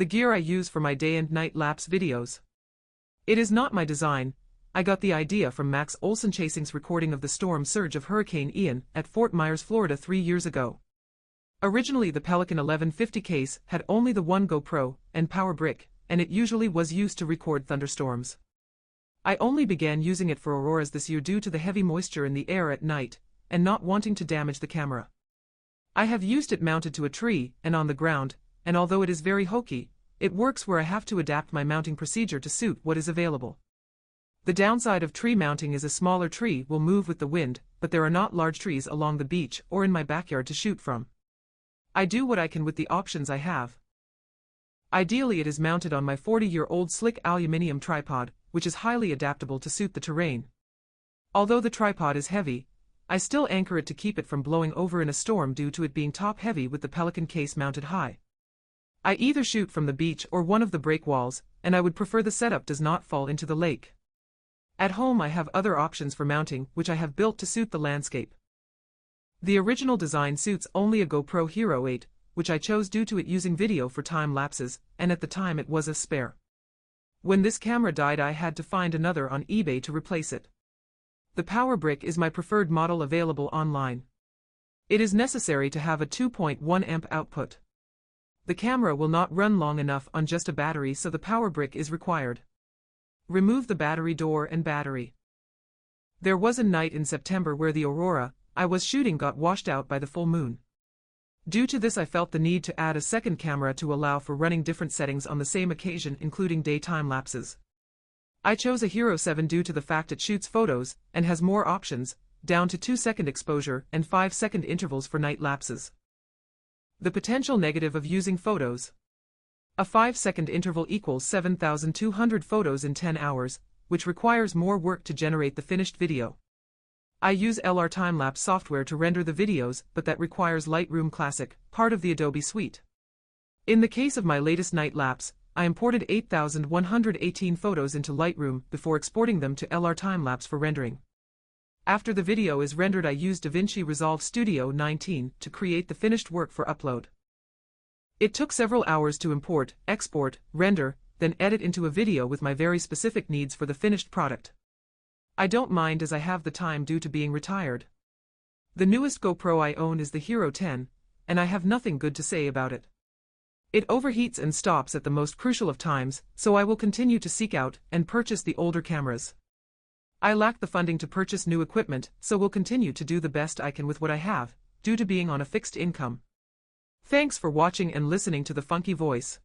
the gear I use for my day and night lapse videos. It is not my design. I got the idea from Max Olson Chasing's recording of the storm surge of Hurricane Ian at Fort Myers, Florida 3 years ago. Originally the Pelican 1150 case had only the one GoPro and power brick, and it usually was used to record thunderstorms. I only began using it for auroras this year due to the heavy moisture in the air at night, and not wanting to damage the camera. I have used it mounted to a tree and on the ground, and although it is very hokey, it works where I have to adapt my mounting procedure to suit what is available. The downside of tree mounting is a smaller tree will move with the wind, but there are not large trees along the beach or in my backyard to shoot from. I do what I can with the options I have. Ideally it is mounted on my 40-year-old slick aluminium tripod, which is highly adaptable to suit the terrain. Although the tripod is heavy, I still anchor it to keep it from blowing over in a storm due to it being top-heavy with the Pelican case mounted high. I either shoot from the beach or one of the break walls, and I would prefer the setup does not fall into the lake. At home I have other options for mounting which I have built to suit the landscape. The original design suits only a GoPro Hero 8, which I chose due to it using video for time lapses, and at the time it was a spare. When this camera died I had to find another on eBay to replace it. The power brick is my preferred model available online. It is necessary to have a 2.1 amp output. The camera will not run long enough on just a battery, so the power brick is required. Remove the battery door and battery. There was a night in September where the Aurora I was shooting got washed out by the full moon. Due to this I felt the need to add a second camera to allow for running different settings on the same occasion, including daytime lapses. I chose a Hero 7 due to the fact it shoots photos and has more options, down to 2-second exposure and 5-second intervals for night lapses. The potential negative of using photos. A 5-second interval equals 7,200 photos in 10 hours, which requires more work to generate the finished video. I use LR Timelapse software to render the videos, but that requires Lightroom Classic, part of the Adobe suite. In the case of my latest night lapse, I imported 8,118 photos into Lightroom before exporting them to LR Timelapse for rendering. After the video is rendered I use DaVinci Resolve Studio 19 to create the finished work for upload. It took several hours to import, export, render, then edit into a video with my very specific needs for the finished product. I don't mind as I have the time due to being retired. The newest GoPro I own is the Hero 10, and I have nothing good to say about it. It overheats and stops at the most crucial of times, so I will continue to seek out and purchase the older cameras. I lack the funding to purchase new equipment, so will continue to do the best I can with what I have, due to being on a fixed income. Thanks for watching and listening to the funky voice.